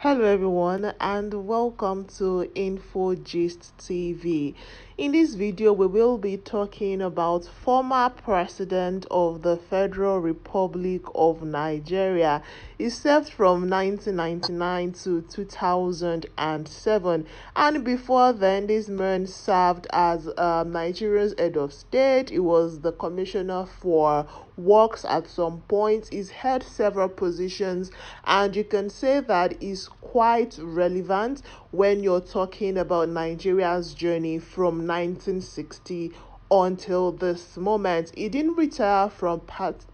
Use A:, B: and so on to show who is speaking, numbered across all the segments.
A: Hello everyone and welcome to INFOGIST TV. In this video we will be talking about former president of the Federal Republic of Nigeria. He served from 1999 to 2007, and before then this man served as Nigeria's head of state. He was the commissioner for works at some point. He's held several positions, and you can say that is quite relevant when you're talking about Nigeria's journey from 1960 until this moment. He didn't retire from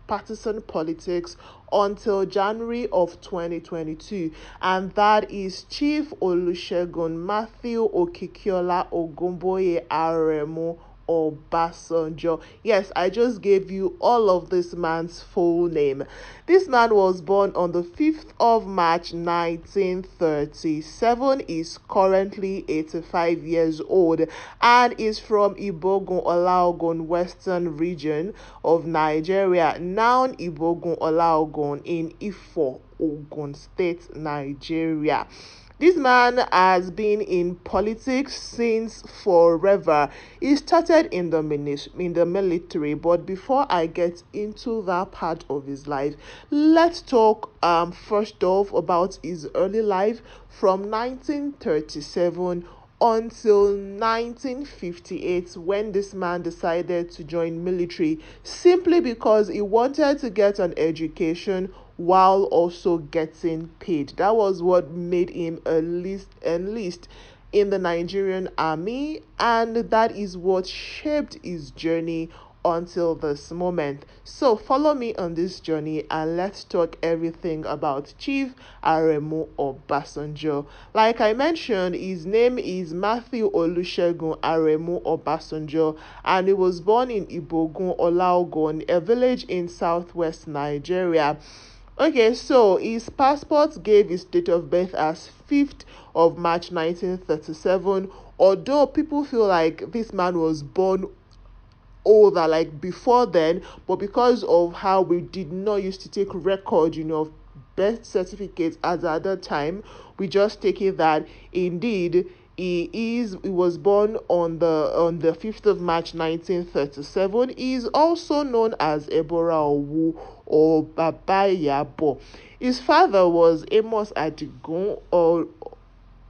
A: partisan politics until January of 2022, and that is Chief Olusegun Matthew Okikiola Ogumboye Aremu Obasanjo. Yes, I just gave you all of this man's full name. This man was born on the 5th of March 1937, is currently 85 years old, and is from Ibogun Olaogun Western region of Nigeria, now Ibogun Olaogun in Ifo, Ogun State, Nigeria. This man has been in politics since forever. He started in the military, but before I get into that part of his life, let's talk first off about his early life from 1937 until 1958, when this man decided to join military simply because he wanted to get an education while also getting paid. That was what made him enlist in the Nigerian army, and that is what shaped his journey until this moment. So follow me on this journey and let's talk everything about Chief Aremu Obasanjo. Like I mentioned, his name is Matthew Olusegun Aremu Obasanjo, and he was born in Ibogun Olaogun, a village in southwest Nigeria. Okay, so his passport gave his date of birth as 5th of March 1937, although people feel like this man was born older, like before then, but because of how we did not used to take record, of birth certificates at that time, we just take it that indeed he was born on the 5th of March 1937. He is also known as Ebora Owu or Baba Yabo. His father was Amos Adigun or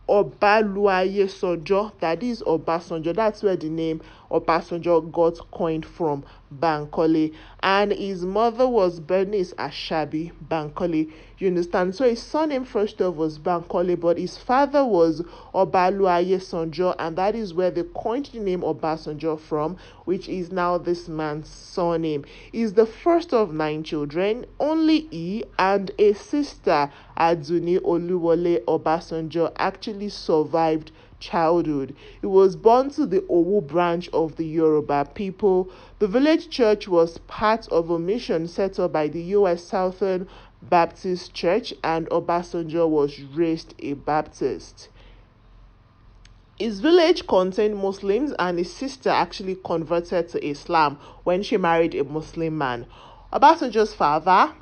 A: Obaluaye Sojo, that is Obasanjo. That's where the name Obasanjo got coined from, Bankole. And his mother was Bernice Ashabi Bankole. You understand? So his surname first off was Bankole, but his father was Obaluaye Sojo, and that is where they coined the name Obasanjo from, which is now this man's surname. He's the first of 9 children. Only he and a sister, Aduni Oluwole Obasanjo, actually survived childhood. He was born to the Owu branch of the Yoruba people. The village church was part of a mission set up by the U.S. Southern Baptist Church, and Obasanjo was raised a Baptist. His village contained Muslims, and his sister actually converted to Islam when she married a Muslim man. Obasanjo's father,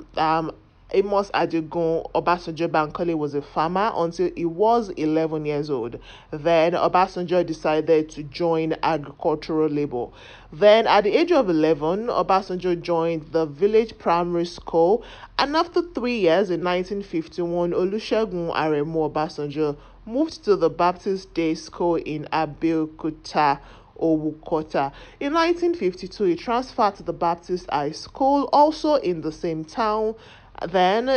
A: Amos Adigun Obasanjo Bankole, was a farmer until he was 11 years old. Then Obasanjo decided to join agricultural labor. Then at the age of 11, Obasanjo joined the village primary school, and after 3 years in 1951, Olusegun Aremu Obasanjo moved to the Baptist Day School in Abeokuta, Owukota. In 1952, he transferred to the Baptist High School, also in the same town. Then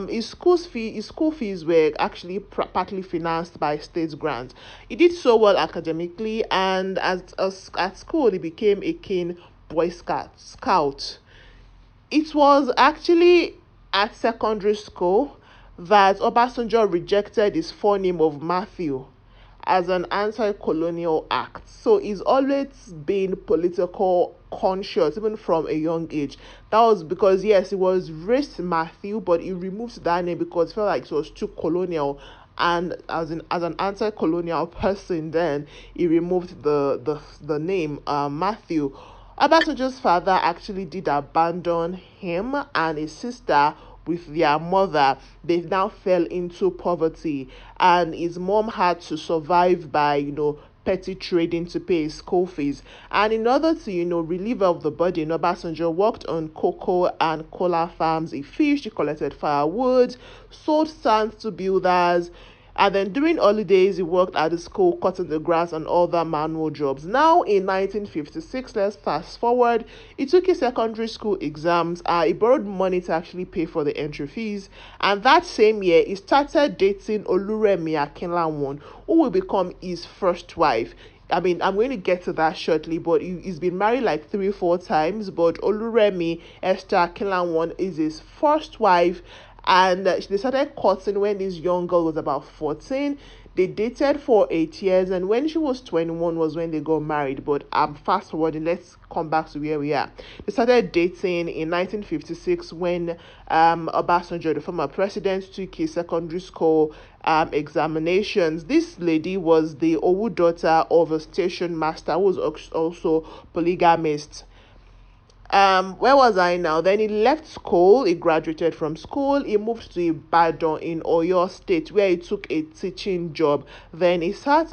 A: his school fees were actually partly financed by state grants. He did so well academically, and at school he became a keen Boy Scout. It was actually at secondary school that Obasanjo rejected his forename of Matthew as an anti-colonial act. So he's always been political conscious, even from a young age. That was because, yes, he was raised Matthew, but he removed that name because he felt like it was too colonial. And as an anti-colonial person, then he removed the name Matthew. Obasanjo's father actually did abandon him and his sister with their mother, they now fell into poverty, and his mom had to survive by, petty trading to pay his school fees. And in order to, relieve of the burden, Obasanjo worked on cocoa and cola farms. He fished, he collected firewood, sold sand to builders, and then during holidays, he worked at the school, cutting the grass and other manual jobs. Now, in 1956, let's fast forward, he took his secondary school exams. He borrowed money to actually pay for the entry fees. And that same year, he started dating Oluremi Akinlawon, who will become his first wife. I'm going to get to that shortly, but he's been married like 3-4 times. But Oluremi Esther Akinlawon is his first wife, and they started courting when this young girl was about 14. They dated for 8 years, and when she was 21 was when they got married. But I'm fast forwarding, let's come back to where we are. They started dating in 1956 when Obasanjo, the former president, took his secondary school examinations. This lady was the Owu daughter of a station master who was also polygamist. Where was I now? Then he left school, he graduated from school, he moved to Ibadan in Oyo State, where he took a teaching job. Then he sat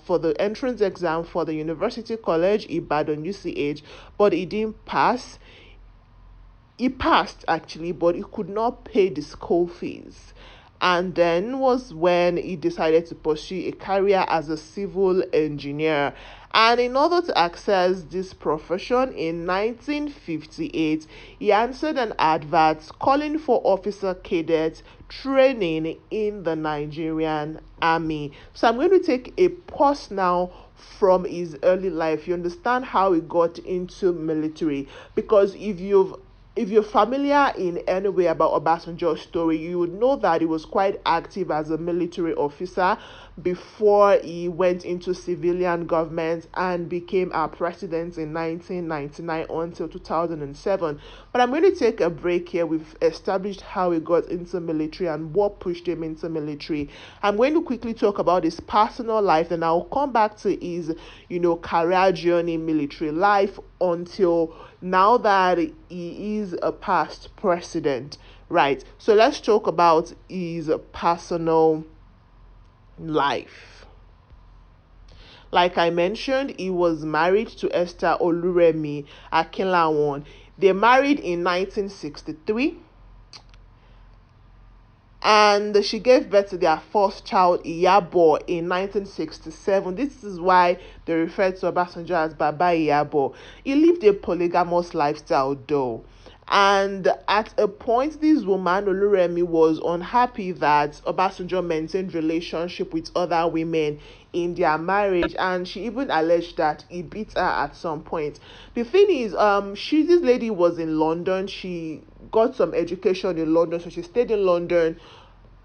A: for the entrance exam for the University College Ibadan UCH, but he didn't pass. He passed actually, but he could not pay the school fees. And then was when he decided to pursue a career as a civil engineer. And in order to access this profession in 1958, he answered an advert calling for officer cadet training in the Nigerian army. So I'm going to take a pause now from his early life. You understand how he got into military, because if you're familiar in any way about Obasanjo's story, you would know that he was quite active as a military officer before he went into civilian government and became our president in 1999 until 2007. But I'm going to take a break here. We've established how he got into military and what pushed him into military. I'm going to quickly talk about his personal life, and I'll come back to his, career journey, military life, until now that he is a past president. Right, so let's talk about his personal life. Like I mentioned, he was married to Esther Oluremi Akinlawon. They married in 1963, and she gave birth to their first child, Iyabo, in 1967. This is why they refer to Obasanjo as Baba Iyabo. He lived a polygamous lifestyle though. And at a point, this woman, Oluremi, was unhappy that Obasanjo maintained relationship with other women in their marriage, and she even alleged that he beat her at some point. The thing is, this lady was in London. She got some education in London, so she stayed in London.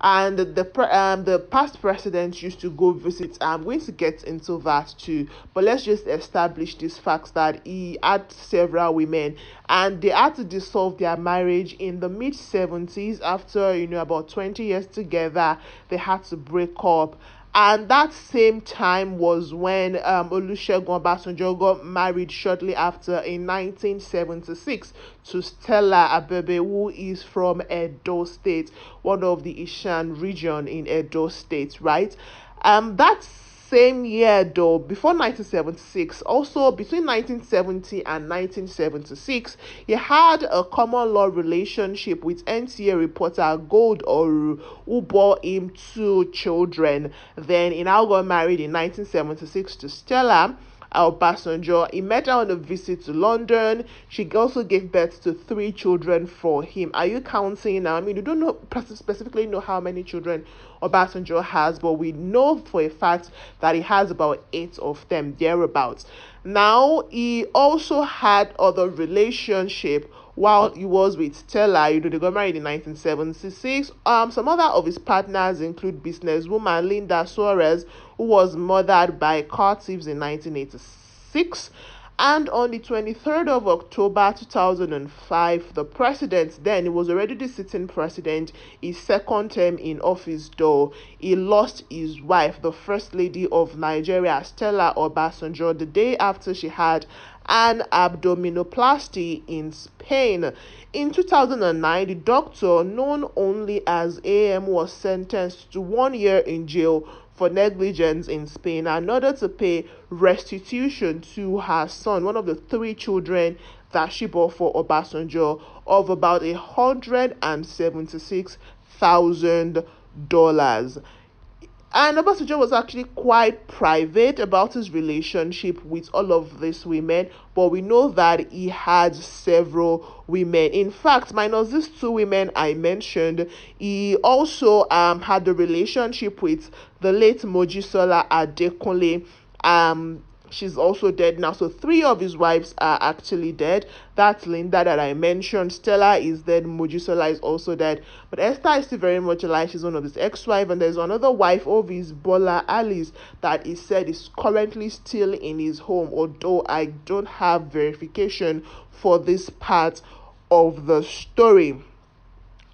A: And the past presidents used to go visit. I'm going to get into that too, but let's just establish this fact that he had several women, and they had to dissolve their marriage in the mid-70s. After about 20 years together, they had to break up. And that same time was when Olusegun Obasanjo got married shortly after in 1976 to Stella Abebe, who is from Edo State, one of the Ishan region in Edo State, right? That same year though, before 1976, also between 1970 and 1976, he had a common law relationship with NTA reporter Gold Oru, who bore him 2 children. Then he now got married in 1976 to Stella Obasanjo. He met her on a visit to London. She also gave birth to 3 children for him. Are you counting now? We don't know specifically know how many children Obasanjo has, but we know for a fact that he has about 8 of them, thereabouts. Now, he also had other relationship while he was with Stella. They got married in 1976. Some other of his partners include businesswoman Linda Suarez, who was murdered by car thieves in 1986. And on the 23rd of October 2005, the president, then he was already the sitting president, his second term in office though, he lost his wife, the first lady of Nigeria, Stella Obasanjo, the day after she had and abdominoplasty in Spain. In 2009, the doctor, known only as AM, was sentenced to 1 year in jail for negligence in Spain in order to pay restitution to her son, one of the three children that she bore for Obasanjo, of about $176,000. And Obasanjo was actually quite private about his relationship with all of these women, but we know that he had several women. In fact, minus these two women I mentioned, he also had a relationship with the late Mojisola Adekunle. She's also dead now. So three of his wives are actually dead. That's Linda that I mentioned. Stella is dead. Mojisola is also dead. But Esther is still very much alive. She's one of his ex-wives. And there's another wife of his, Bola Alice, that is said is currently still in his home, although I don't have verification for this part of the story.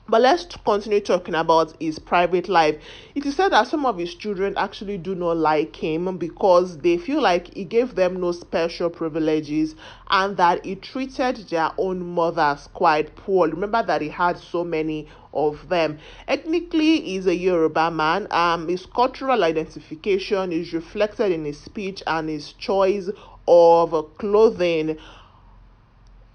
A: But let's continue talking about his private life. It is said that some of his children actually do not like him because they feel like he gave them no special privileges and that he treated their own mothers quite poorly. Remember that he had so many of them. Ethnically, he's a Yoruba man. His cultural identification is reflected in his speech and his choice of clothing.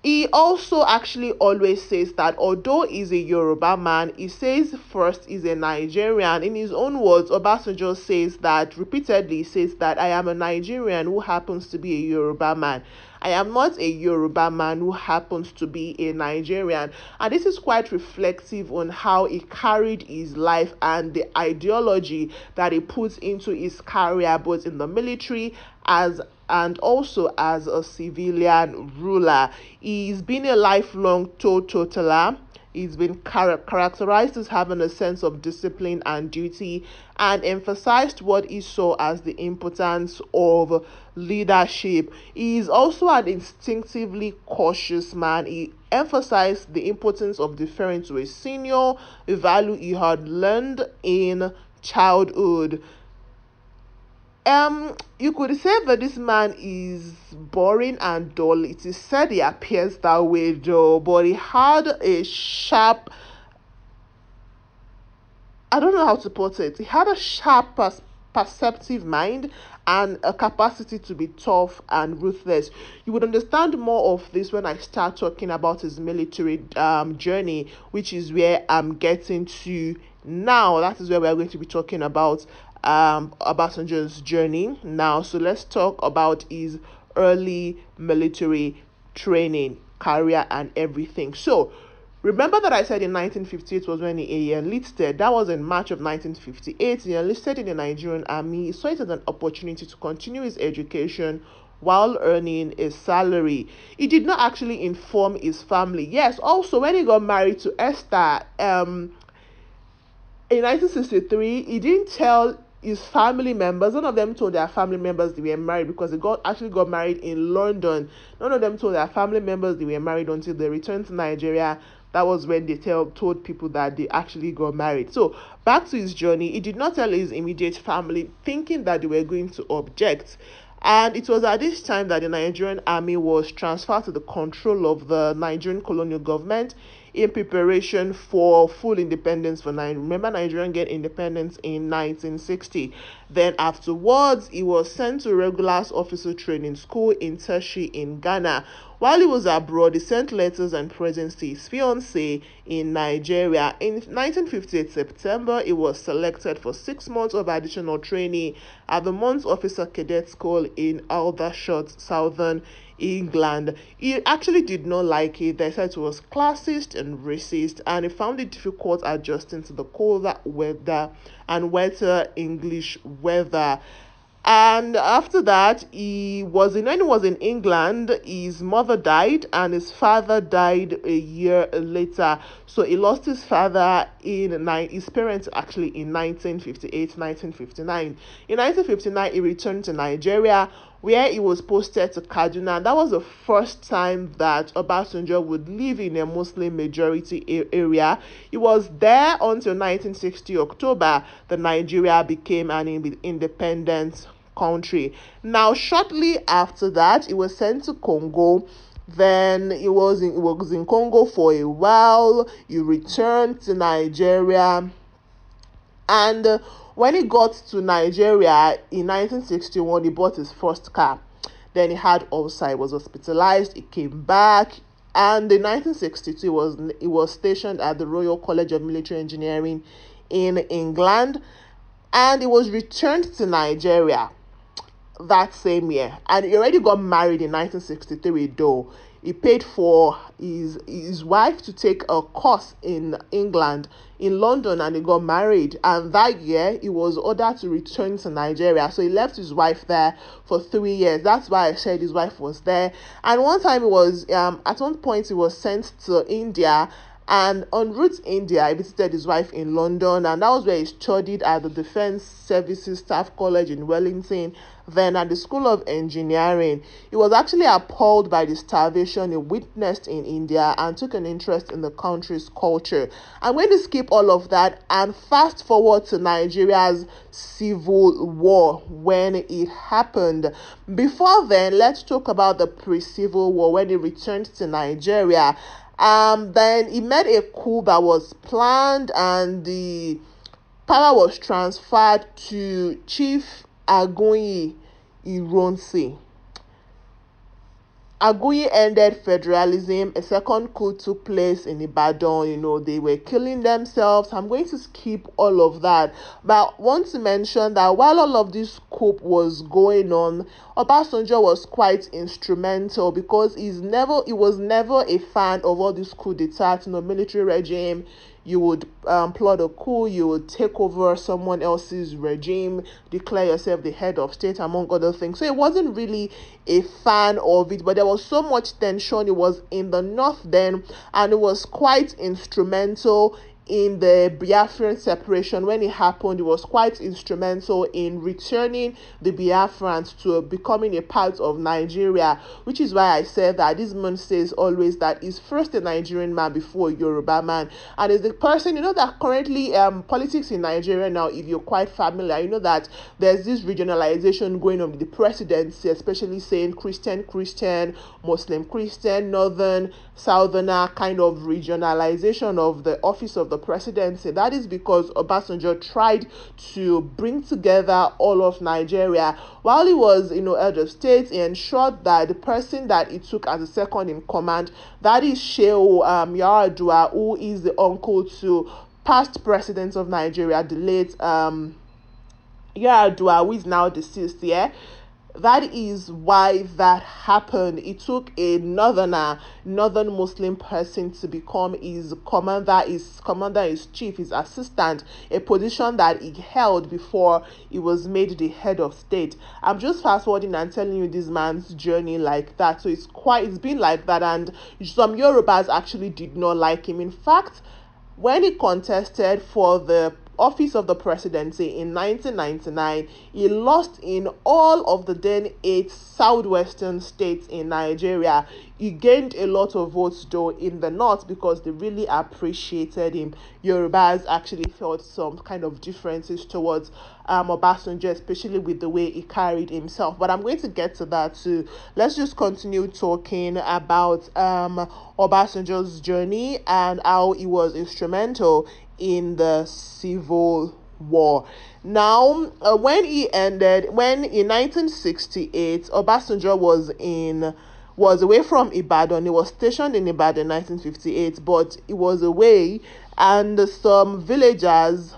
A: He also actually always says that although he's a Yoruba man, he says first he's a Nigerian. In his own words, Obasanjo says that, repeatedly says that, I am a Nigerian who happens to be a Yoruba man. I am not a Yoruba man who happens to be a Nigerian. And this is quite reflective on how he carried his life and the ideology that he puts into his career, both in the military and also as a civilian ruler. He's been a lifelong teetotaler. He's been characterized as having a sense of discipline and duty, and emphasized what he saw as the importance of leadership. He is also an instinctively cautious man. He emphasized the importance of deferring to a senior, a value he had learned in childhood. You could say that this man is boring and dull. It is said he appears that way, though, but he had a sharp, I don't know how to put it. He had a sharp, perceptive mind and a capacity to be tough and ruthless. You would understand more of this when I start talking about his military journey, which is where I'm getting to now. That is where we are going to be talking about Obasanjo's journey now. So let's talk about his early military training, career, and everything. So remember that I said in 1958 was when he enlisted. That was in March of 1958. He enlisted in the Nigerian army. He saw it as an opportunity to continue his education while earning a salary. He did not actually inform his family. Yes, also when he got married to Esther in 1963, he didn't tell his family members. None of them told their family members they were married because they actually got married in London. None of them told their family members they were married until they returned to Nigeria. That was when they told people that they actually got married. So back to his journey, he did not tell his immediate family, thinking that they were going to object. And it was at this time that the Nigerian army was transferred to the control of the Nigerian colonial government in preparation for full independence for Nigeria. Remember, Nigeria get independence in 1960. Then afterwards, he was sent to regular officer training school in Tershi in Ghana. While he was abroad, he sent letters and presents to his fiancée in Nigeria. In 1958 September, he was selected for 6 months of additional training at the Mons Officer Cadet School in Aldershot, Southern England. He actually did not like it. They said it was classist and racist, and he found it difficult adjusting to the colder weather and wetter English weather. And after that, when he was in England, his mother died and his father died a year later. So he lost his father his parents actually in 1958, 1959. In 1959, he returned to Nigeria, where he was posted to Kaduna. That was the first time that Obasanjo would live in a Muslim majority area. He was there until 1960 October. The Nigeria became an independent country. Now, shortly after that, he was sent to Congo. Then he was in Congo for a while. He returned to Nigeria, and when he got to Nigeria in 1961, he bought his first car. Then he had ulcer. He was hospitalized. He came back, and in 1962, he was stationed at the Royal College of Military Engineering in England, and he was returned to Nigeria that same year. And he already got married in 1963, though. He paid for his wife to take a course in England, in London, and he got married. And that year, he was ordered to return to Nigeria. So he left his wife there for 3 years. That's why I said his wife was there. And one time, at one point, he was sent to India. And en route to India, he visited his wife in London, and that was where he studied at the Defense Services Staff College in Wellington, then at the School of Engineering. He was actually appalled by the starvation he witnessed in India and took an interest in the country's culture. I'm going to skip all of that and fast forward to Nigeria's civil war when it happened. Before then, let's talk about the pre-civil war when he returned to Nigeria. Then he made a coup that was planned, and the power was transferred to Chief Agoyi Ironsi. Agoyi ended federalism. A second coup took place in Ibadan. They were killing themselves. I'm going to skip all of that. But I want to mention that while all of this coup was going on, Obasanjo was quite instrumental, because he was never a fan of all this coup d'etat, military regime. You would plot a coup, you would take over someone else's regime, declare yourself the head of state, among other things. So he wasn't really a fan of it, but there was so much tension. It was in the north then, and it was quite instrumental in the Biafran separation. When it happened, it was quite instrumental in returning the Biafrans to becoming a part of Nigeria, which is why I said that this man says always that he's first a Nigerian man before a Yoruba man, and is the person, that currently politics in Nigeria now, if you're quite familiar, that there's this regionalization going on with the presidency, especially saying Christian, Muslim, Northern, Southerner, kind of regionalization of the office of the presidency. That is because Obasanjo tried to bring together all of Nigeria. While he was, head of state, he ensured that the person that he took as a second in command, that is Shehu Yaradua, who is the uncle to past president of Nigeria, the late Yaradua, who is now deceased. Yeah. That is why that happened. It took a northern Muslim person to become his his chief, his assistant, a position that he held before he was made the head of state. I'm just fast forwarding and telling you this man's journey like that. So it's been like that, and some Yorubas actually did not like him. In fact, when he contested for the office of the presidency in 1999, he lost in all of the then 8 southwestern states in Nigeria. He gained a lot of votes, though, in the north, because they really appreciated him. Yorubas actually felt some kind of differences towards Obasanjo, especially with the way he carried himself. But I'm going to get to that too. Let's just continue talking about Obasanjo's journey and how he was instrumental in the civil war. Now, when in 1968, Obasanjo was away from Ibadan. He was stationed in Ibadan in 1958, but he was away, and some villagers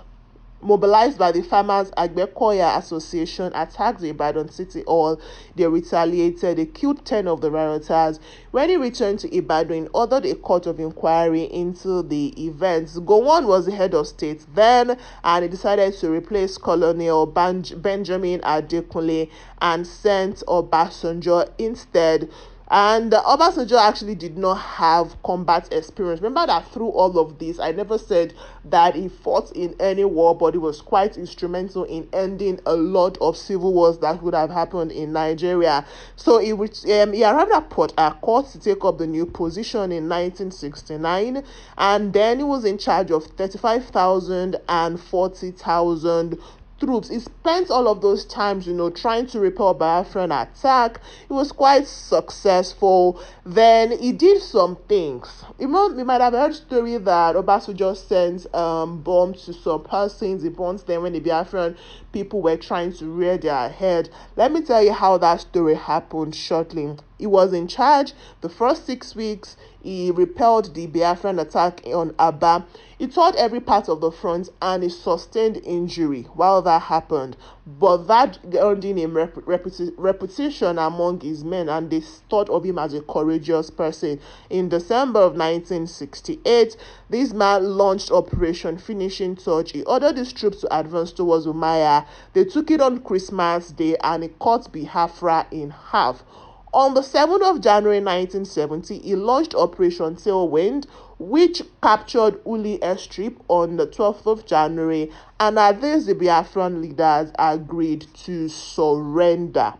A: mobilized by the Farmers Agbekoya Association attacked the Ibadan City Hall. They retaliated. They killed 10 of the rioters. When he returned to Ibadan, he ordered a court of inquiry into the events. Gowon was the head of state then, and he decided to replace Colonel Benjamin Adekunle and sent Obasanjo instead. And Obasanjo actually did not have combat experience. Remember that through all of this, I never said that he fought in any war, but he was quite instrumental in ending a lot of civil wars that would have happened in Nigeria. So he arrived at Port Harcourt to take up the new position in 1969, and then he was in charge of 35,000 and 40,000 troops. He spent all of those times, trying to repel Biafran attack. He was quite successful. Then he did some things. You might have heard story that Obasanjo sent bombs to some persons. He bombed them when the Biafran people were trying to rear their head. Let me tell you how that story happened shortly. He was in charge the first 6 weeks. He repelled the Biafran attack on Aba. He toured every part of the front and he sustained injury while that happened. But that earned him reputation among his men, and they thought of him as a courageous person. In December of 1968, this man launched Operation Finishing Touch. He ordered his troops to advance towards Umaya. They took it on Christmas Day and he cut Biafra in half. On the 7th of January 1970, he launched Operation Tailwind, which captured Uli airstrip on the 12th of January, and at this, the Biafran leaders agreed to surrender.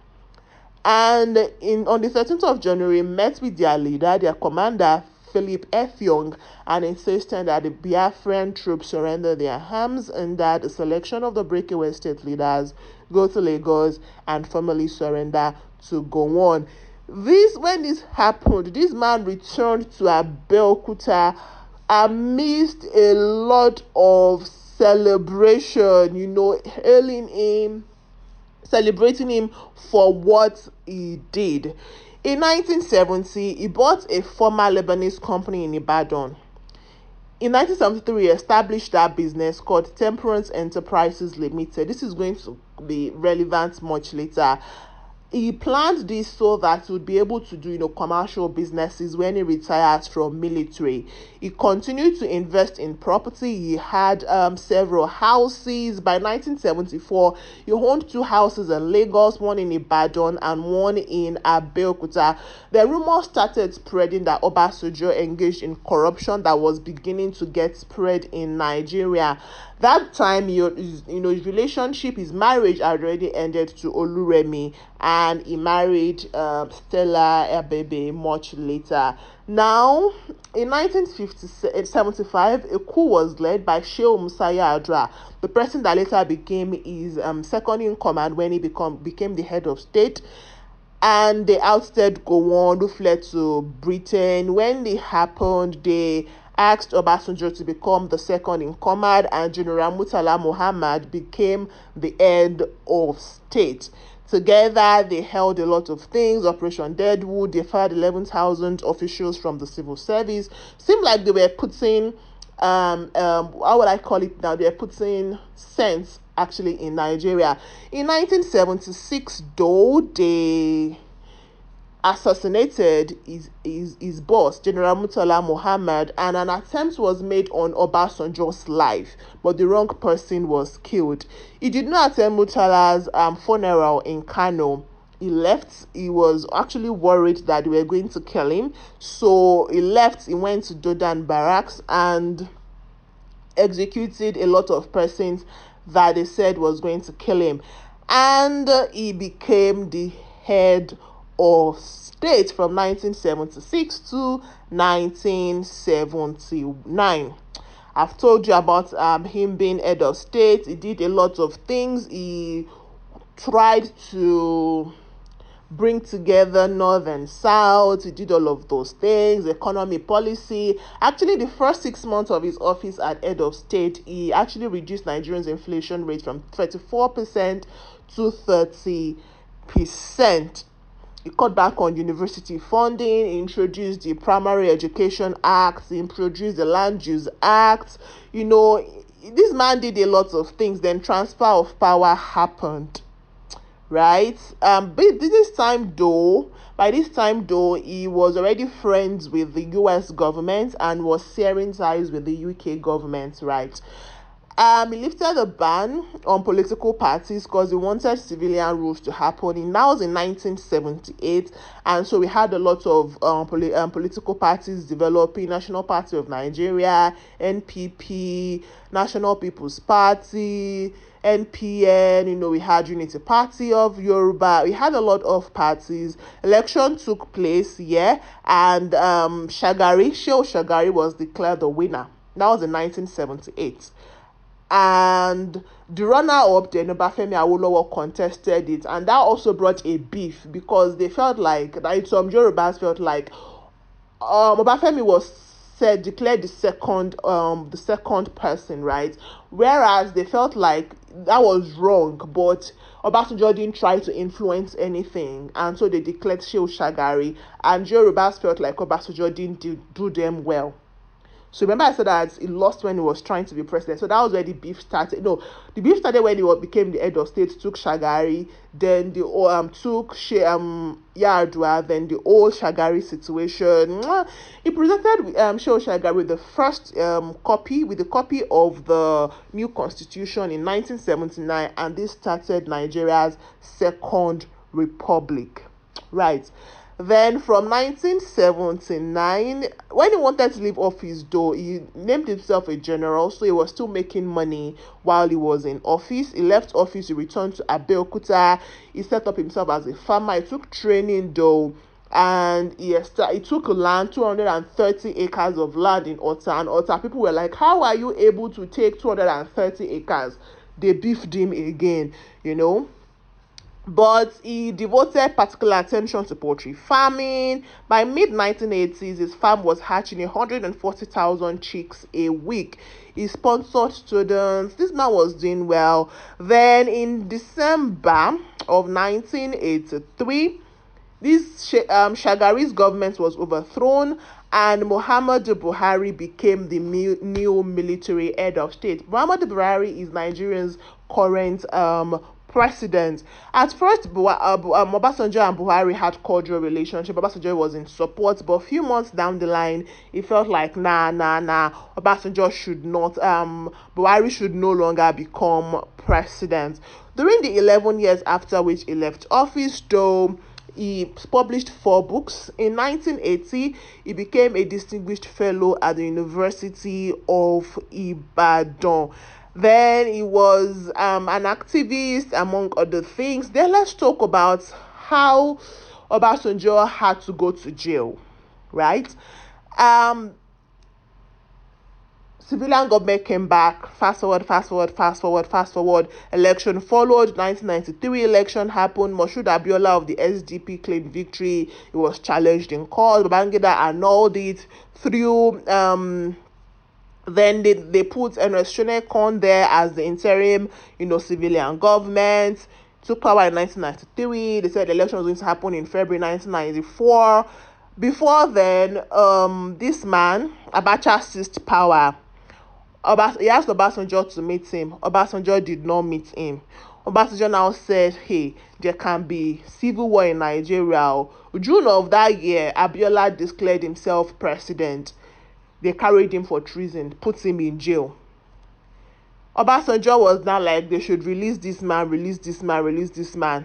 A: And on the 13th of January, met with their leader, their commander, Philip Effiong, and insisted that the Biafran troops surrender their arms and that the selection of the breakaway state leaders go to Lagos and formally surrender to Gowon. When this happened, this man returned to Abeokuta amidst a lot of celebration, hailing him, celebrating him for what he did. In 1970, he bought a former Lebanese company in Ibadan. In 1973, he established that business called Temperance Enterprises Limited. This is going to be relevant much later. He planned this so that he would be able to do, commercial businesses when he retires from military. He continued to invest in property. He had several houses. By 1974, he owned 2 houses in Lagos, one in Ibadan and one in Abeokuta. The rumors started spreading that Obasanjo engaged in corruption that was beginning to get spread in Nigeria. That time, his relationship, his marriage had already ended to Oluremi, and he married Stella Ebebe much later. Now, in 1975, a coup was led by Shehu Musaya Adra, the person that later became his second in command when he became the head of state. And they ousted Gowon, who fled to Britain. When it happened, they asked Obasanjo to become the second in command, and General Murtala Muhammad became the head of state. Together, they held a lot of things. Operation Deadwood, they fired 11,000 officials from the civil service. Seemed like they were putting, how would I call it now? They were putting sense actually in Nigeria. In 1976, though, they assassinated his boss, General Murtala Muhammad, and an attempt was made on Obasanjo's life, but the wrong person was killed. He did not attend Murtala's funeral in Kano. He left. He was actually worried that they were going to kill him, so he left. He went to Dodan Barracks and executed a lot of persons that they said was going to kill him, and he became the head of state from 1976 to 1979. I've told you about him being head of state. He did a lot of things. He tried to bring together North and South. He did all of those things. Economy policy. Actually, the first 6 months of his office as head of state, he actually reduced Nigerians' inflation rate from 34% to 30%. He cut back on university funding, he introduced the Primary Education Act, he introduced the Land Use Act. This man did a lot of things. Then transfer of power happened, right? But by this time though, he was already friends with the US government and was sharing ties with the UK government, right? He lifted a ban on political parties because he wanted civilian rules to happen. That was in 1978, and so we had a lot of political parties developing: National Party of Nigeria, NPP, National People's Party, NPN. We had Unity Party of Yoruba. We had a lot of parties. Election took place, and Shehu Shagari was declared the winner. That was in 1978. and the runner-up, then Obafemi Awolowo, contested it, and that also brought a beef because they felt like, right, some Yorubas felt like Obafemi was declared the second person, right? Whereas they felt like that was wrong, but Obasanjo didn't try to influence anything, and so they declared Shehu Shagari, and Yorubas felt like Obasanjo didn't do them well. So remember I said that he lost when he was trying to be president. So that was where the beef started. No, the beef started when he became the head of state, took Shagari, then the took Yar'Adua, then the old Shagari situation. He presented Shehu Shagari with the first copy, with the copy of the new constitution in 1979, and this started Nigeria's second republic. Right. Then from 1979, when he wanted to leave office, though, he named himself a general, so he was still making money while he was in office. He left office, he returned to Abeokuta, he set up himself as a farmer, he took training, though, and he took land, 230 acres of land in Ota, and Ota people were like, how are you able to take 230 acres? They beefed him again, but he devoted particular attention to poultry farming. By mid-1980s, his farm was hatching 140,000 chicks a week. He sponsored students. This man was doing well. Then in December of 1983, Shagari's government was overthrown, and Muhammadu Buhari became the new military head of state. Muhammadu Buhari is Nigeria's current president. At first, Obasanjo and Buhari had cordial relationship. Obasanjo was in support, but a few months down the line, it felt like nah. Obasanjo should not. Buhari should no longer become president. During the 11 years after which he left office, though, he published 4 books. In 1980, he became a distinguished fellow at the University of Ibadan. Then he was an activist, among other things. Then let's talk about how Obasanjo had to go to jail, right? Civilian government came back. Fast forward. Election followed. 1993 election happened. Moshood Abiola of the SDP claimed victory. It was challenged in court. Babangida annulled it through then they put Ernest Shonekan there as the interim, civilian government. Took power in 1993. They said the election was going to happen in February 1994. Before then, this man, Abacha, seized power. He asked Obasanjo to meet him. Obasanjo did not meet him. Obasanjo now said, hey, there can be civil war in Nigeria. June of that year, Abiola declared himself president. They carried him for treason, put him in jail. Obasanjo was now like, they should release this man.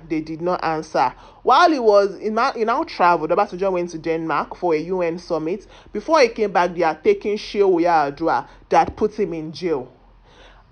A: They did not answer. While he now traveled, Obasanjo went to Denmark for a UN summit. Before he came back, they are taking Shehu Yar'Adua that put him in jail.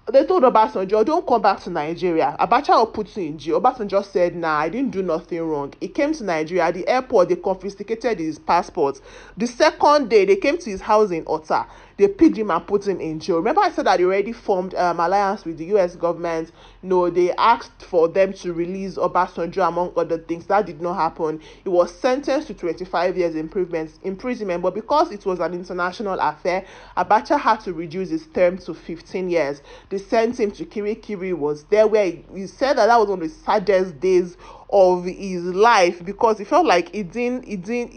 A: They told Obasanjo, don't come back to Nigeria. Abacha will put you in jail. Obasanjo said, nah, I didn't do nothing wrong. He came to Nigeria. At the airport, they confiscated his passport. The second day, they came to his house in Ota. They picked him and put him in jail. Remember I said that they already formed alliance with the U.S. government. No, they asked for them to release Obasanjo, among other things. That did not happen. He was sentenced to 25 years imprisonment, but because it was an international affair, Abacha had to reduce his term to 15 years. They sent him to Kirikiri. Was there where he said that was one of the saddest days of his life, because he felt like he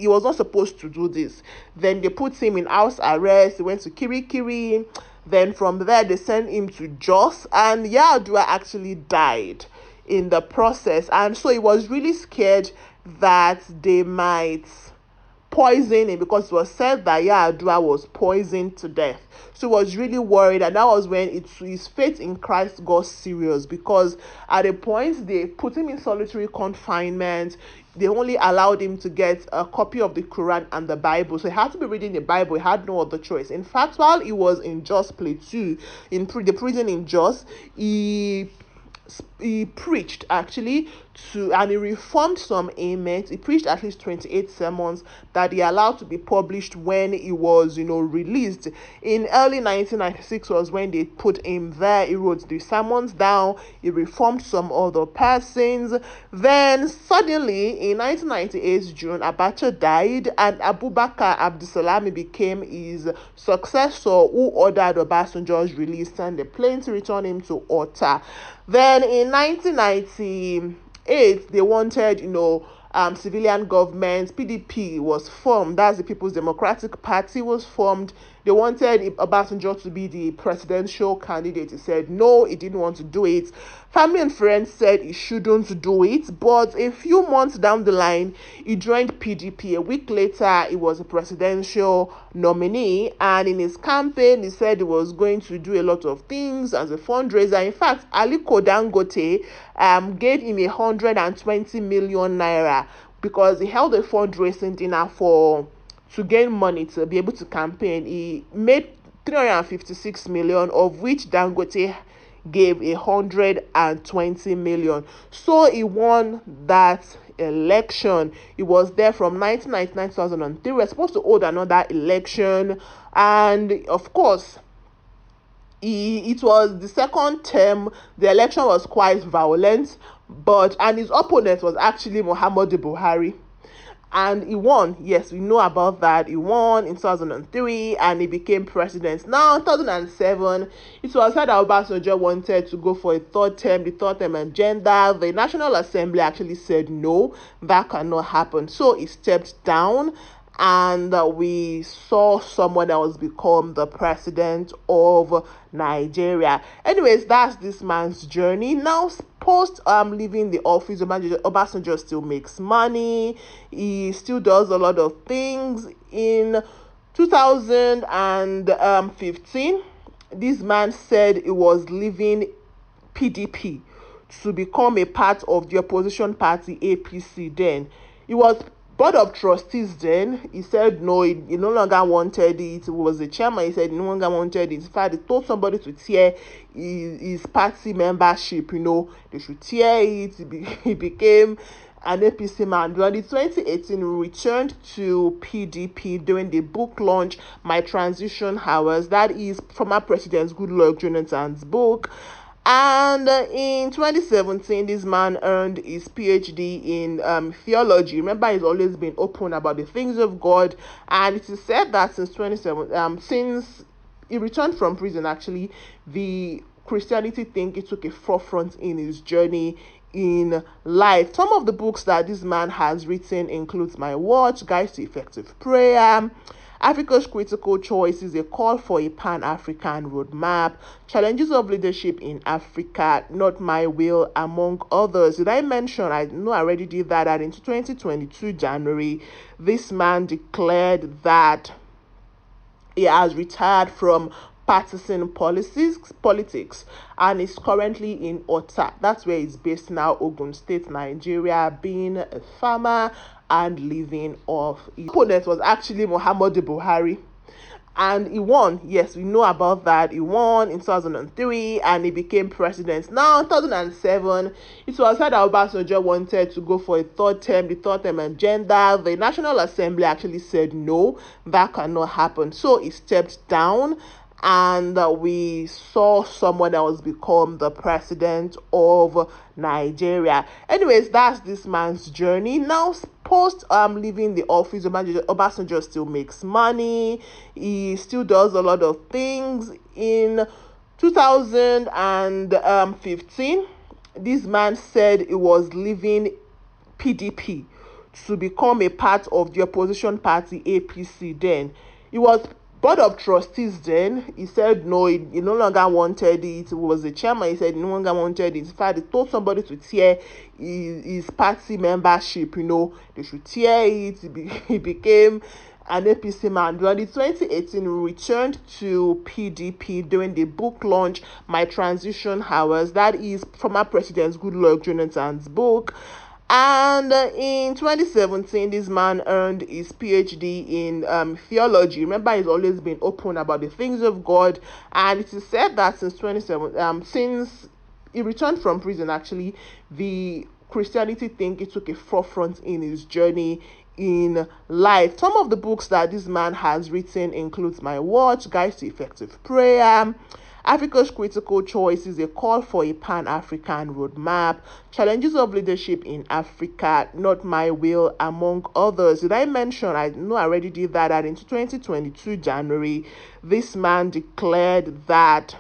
A: was not supposed to do this. Then they put him in house arrest. He went to Kirikiri. Then from there they sent him to Jos, and Yar'Adua actually died in the process, and so he was really scared that they might poison him, because it was said that Yar'Adua was poisoned to death. So he was really worried, and that was when his faith in Christ got serious, because at a point they put him in solitary confinement. They only allowed him to get a copy of the Quran and the Bible, so he had to be reading the Bible. He had no other choice. In fact, while he was in Jos Plateau, in the prison in Jos, he he preached actually to, and he reformed some amens. He preached at least 28 sermons that he allowed to be published when he was, released. In early 1996 was when they put him there. He wrote the sermons down. He reformed some other persons. Then suddenly in 1998 June, Abacha died, and Abubakar Abdusalami became his successor, who ordered Obasanjo's release and the plane to return him to Ota. Then in 1998, they wanted, civilian government. PDP was formed. That's the People's Democratic Party was formed. They wanted Obasanjo to be the presidential candidate. He said no, he didn't want to do it. Family and friends said he shouldn't do it. But a few months down the line, he joined PDP. A week later, he was a presidential nominee. And in his campaign, he said he was going to do a lot of things as a fundraiser. In fact, Aliko Dangote gave him 120 million naira because he held a fundraising dinner to gain money to be able to campaign. He made 356 million, of which Dangote gave 120 million. So he won that election. He was there from 1999 to 2003. We were supposed to hold another election, and of course, it was the second term. The election was quite violent, and his opponent was actually Muhammadu Buhari. And he won. Yes, we know about that. He won in 2003 and he became president. Now, in 2007, it was said that Obasanjo wanted to go for the third term agenda. The National Assembly actually said no, that cannot happen. So he stepped down, and we saw someone that was become the president of Nigeria. Anyways, that's this man's journey. Now, post leaving the office, Obasanjo still makes money. He still does a lot of things. In 2015, this man said he was leaving PDP to become a part of the opposition party APC. Then he was board of trustees. Then he said no, he no longer wanted it. He was the chairman. He said he no longer wanted it. In fact, he told somebody to tear his party membership. They should tear it. He became an APC man. But in 2018, he returned to PDP during the book launch, My Transition Hours. That is former President Goodluck Jonathan's book. And in 2017, this man earned his PhD in theology. Remember, he's always been open about the things of God. And it is said that since he returned from prison, actually, the Christianity thing, it took a forefront in his journey in life. Some of the books that this man has written includes My Watch, Guides to Effective Prayer, Africa's Critical Choices, A Call for a Pan-African Roadmap, Challenges of Leadership in Africa, Not My Will, among others. Did I mention? I know I already did that. And in 2022 January, this man declared that he has retired from partisan politics and is currently in Ota. That's where he's based now, Ogun State, Nigeria, being a farmer and living off. His opponent was actually Muhammadu Buhari, and he won. Yes, we know about that. He won in 2003 and he became president. Now, in 2007, it was said that Obasanjo wanted to go for the third term agenda. The National Assembly actually said no, that cannot happen. So he stepped down, and we saw someone that was become the president of Nigeria. Anyways, that's this man's journey. Now, post leaving the office, Obasanjo still makes money. He still does a lot of things. In 2015, this man said he was leaving PDP to become a part of the opposition party APC. Then he was board of trustees. Then he said no, he no longer wanted it. He was the chairman. He said he no longer wanted it. In fact, he told somebody to tear his party membership. They should tear it. He became an APC man. But in 2018, he returned to PDP during the book launch, My Transition Hours. That is former President Goodluck Jonathan's book. And in 2017, this man earned his PhD in theology. Remember, he's always been open about the things of God. And it is said that since he returned from prison. Actually, the Christianity thing, it took a forefront in his journey in life. Some of the books that this man has written includes My Watch, Guides to Effective Prayer, Africa's Critical Choices, A Call for a Pan-African Roadmap, Challenges of Leadership in Africa, Not My Will, among others. Did I mention, I know I already did that in 2022 January, this man declared that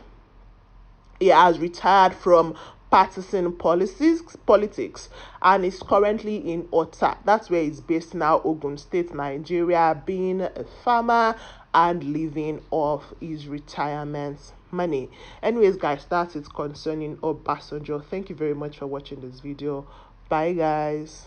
A: he has retired from partisan politics and is currently in Ota. That's where he's based now, Ogun State, Nigeria, being a farmer and living off his retirement money. Anyways, guys, that's it concerning Obasanjo. Thank you very much for watching this video. Bye, guys.